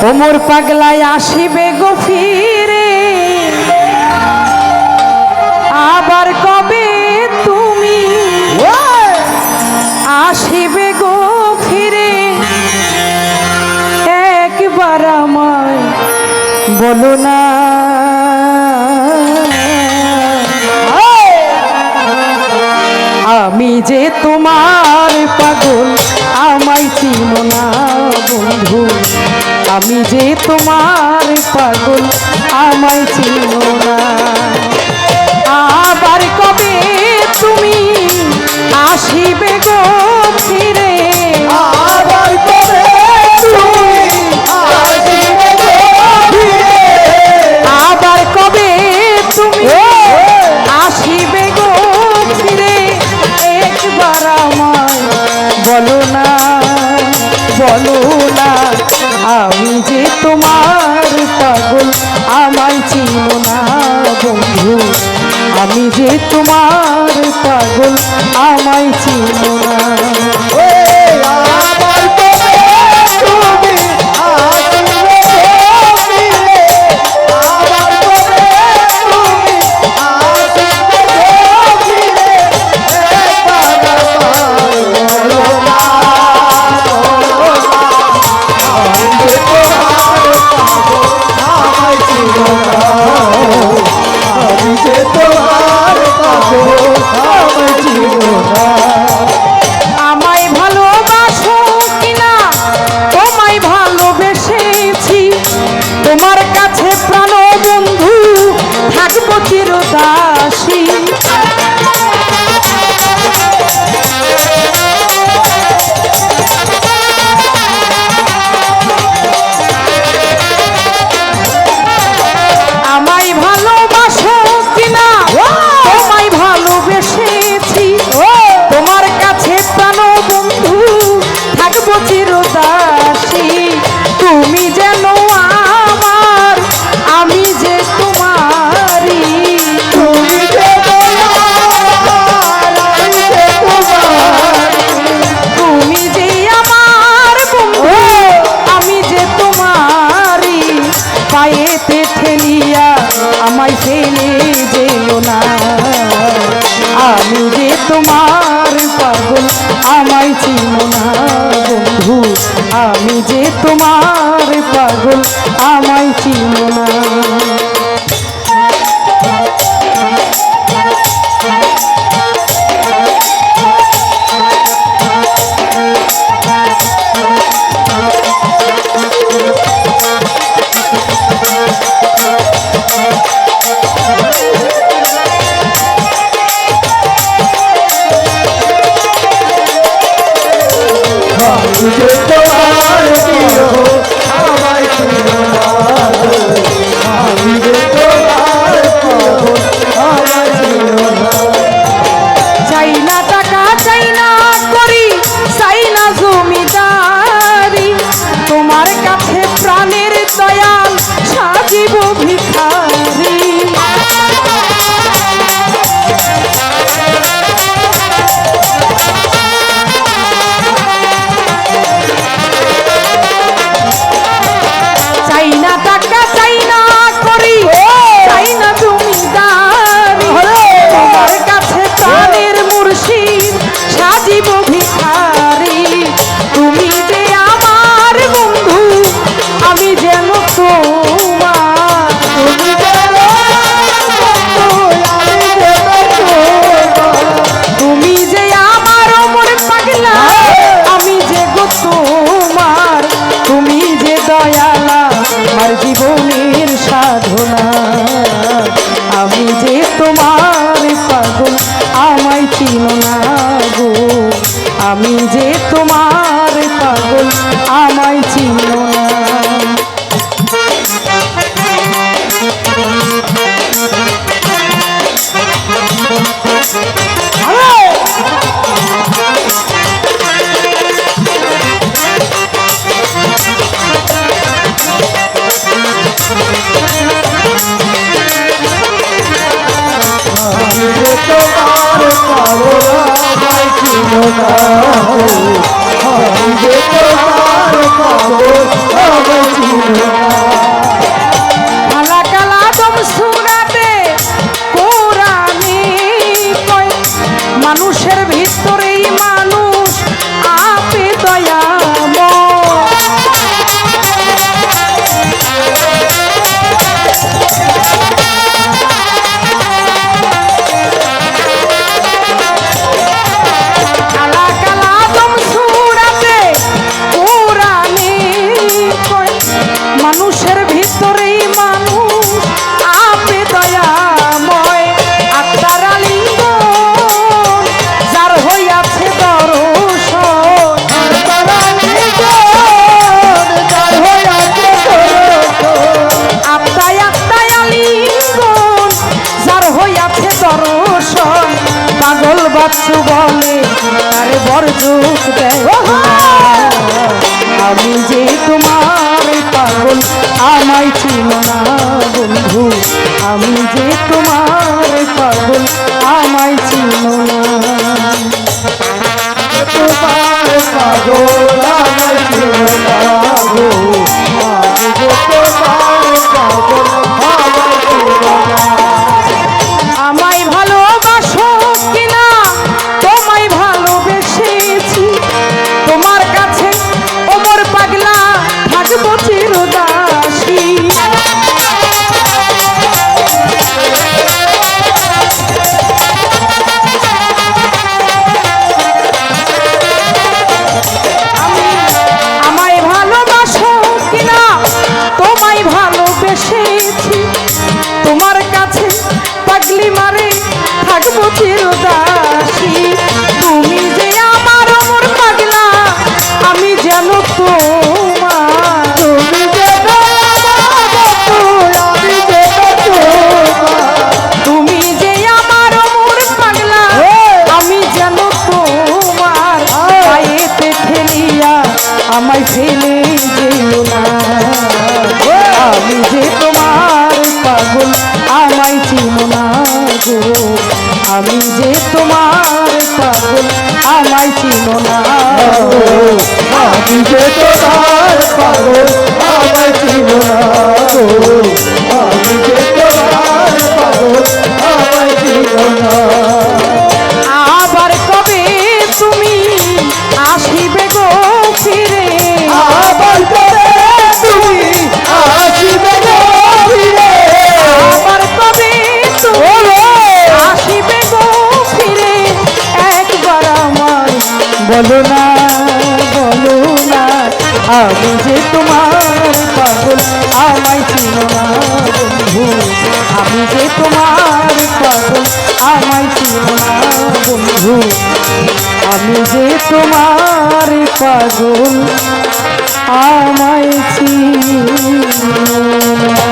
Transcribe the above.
ওমর পাগলায় আসিবে গো ফিরে, আবার কবে তুমি আসিবে গো ফিরে, একবার আমায় বলো না। আমি যে তোমার পাগল, আমায় চিনো না বন্ধু। আমি যে তোমার পাগল, আমায় চিনো না। আবার কবে তুমি আসিবে গো ফিরে, আবার কবে তুমি আসিবে গো ফিরে, আবার কবে তুমি আসিবে গো ফিরে, একবার আমায় বলো না, বলো না। আমি যে তোমার পাগল, আমায় চিনো না বন্ধু। আমি যে তোমার পাগল, আমায় চিনো না। আবার কবে তুমি আসিবে গো ফিরে, আবার কবে তুমি আসিবে গো ফিরে, একবার আমায় বলো না, আমি যে তোমার পাগল, আমায় চিনো না, আমি যে তোমার পাগল, আমায় চিনো না। আমায় ভালোবাসো কিনা, তোমায় ভালোবেসেছি, তোমার কাছে প্রাণ বন্ধু থাকবো চিরদাসী। আমায় ভালোবাসো কিনা, তোমায় ভালোবেসেছি, তোমার কাছে প্রাণ বন্ধু থাকবো চিরদাসী। তুমি যেন আমার, আমি যে তোমারি, তুমি যে আমার, আমি যে তোমার, তুমি যে আমার বন্ধু, আমি যে তোমারি। পায়েতে ঠেলিয়া আমায় ফেলে যেও না। আমি যে তোমার পাগল, আমায় চিনো না বন্ধু। আমি যে তোমার পাগল, আমায় চিনো না। আমি যে তোমার প্রিয়, আমায় চিনো না, আমি যে তোমার প্রিয়, আমায় চিনো না। চাই না টাকা, চাই না করি, চাই না জমিদারি, তোমার কাছে প্রাণের দয়াল সাজিব ভিখারি। চাই না টাকা, চাই না করি, চাই না জমিদারি, তোমার কাছে প্রাণের মুর্শিদ সাজিব ভিখারি। তুমি যে আমার বন্ধু, আমি যেন তোমার, তুমি যে আমি যে তোমার, তুমি যে আমার ওমর পাগলা, আমি যে গো তোমার। তুমি যে দয়ালা আমার জীবনের সাধনা, আমি যে তোমার পাগল, আমায় চিনো না গো। আমি যে তোমার পাগল, আমায় চিনো না। আমি যে তোমার পাগল, আমায় চিনো না, আমি যে তোমার পাগল আমায় চিনো না কালা কালা দম সুরাতে কোরআনে কয় মানুষের ভিতরেই মানুষ আপে দয়াময় কালা কালা দম সুরাতে কোরআনে কয় মানুষের ভিতরেই মানুষ আপে দয়াময় আত্মার আলিঙ্গন যার হইয়াছে দর্শন আত্মায় আত্মায় আলিঙ্গন যার হইয়াছে দর্শন পাগল বাচ্চু বলে আরে বরজুক দেয় না। আমি যে তোমার পাগল আমায় চিনো না বন্ধু আমি যে তোমার পাগল আমায় চিনো না তোমার পাগল আমায় চিনো না গো আমি যে তোমার পাগল আমায় চিনো না আমায় ভালোবাসো কিনা তোমায় ভালোবেসেছি তোমার কাছে ওমর পাগলা থাকবো চিরদাসী আমায় ভালোবাসো কিনা তোমায় ভালোবেসেছি তোমার কাছে পাগলি মারে থাকবো চিরদাসী তুমি যে আমার অমর পাগলা আমি যেন তোমার তুমি যে আমি যে তুমি যে আমার অমর পাগলা আমি যেন তোমার পায়েতে ঠেলিয়া আমায় ফেলে যেও না আমি যে তোমার পাগল আমায় চিনো না গো আমি যে তোমার পাগল আমায় চিনো না আমি যে তোমার পাগল আমায় চিনো না গো আমি যে তোমার পাগল আমায় চিনো না আবার কবে তুমি আসিবে গো ফিরে আবার করে তুমি আসিবে গো ফিরে আবার কবে তুমি আসিবে গো ফিরে একবার আমায় বলো না আমি যে তোমার পাগল আমায় চিনো না বন্ধু আমি যে তোমার পাগল আমায় চিনো না বন্ধু আমি যে তোমার পাগল আমায় চিনো না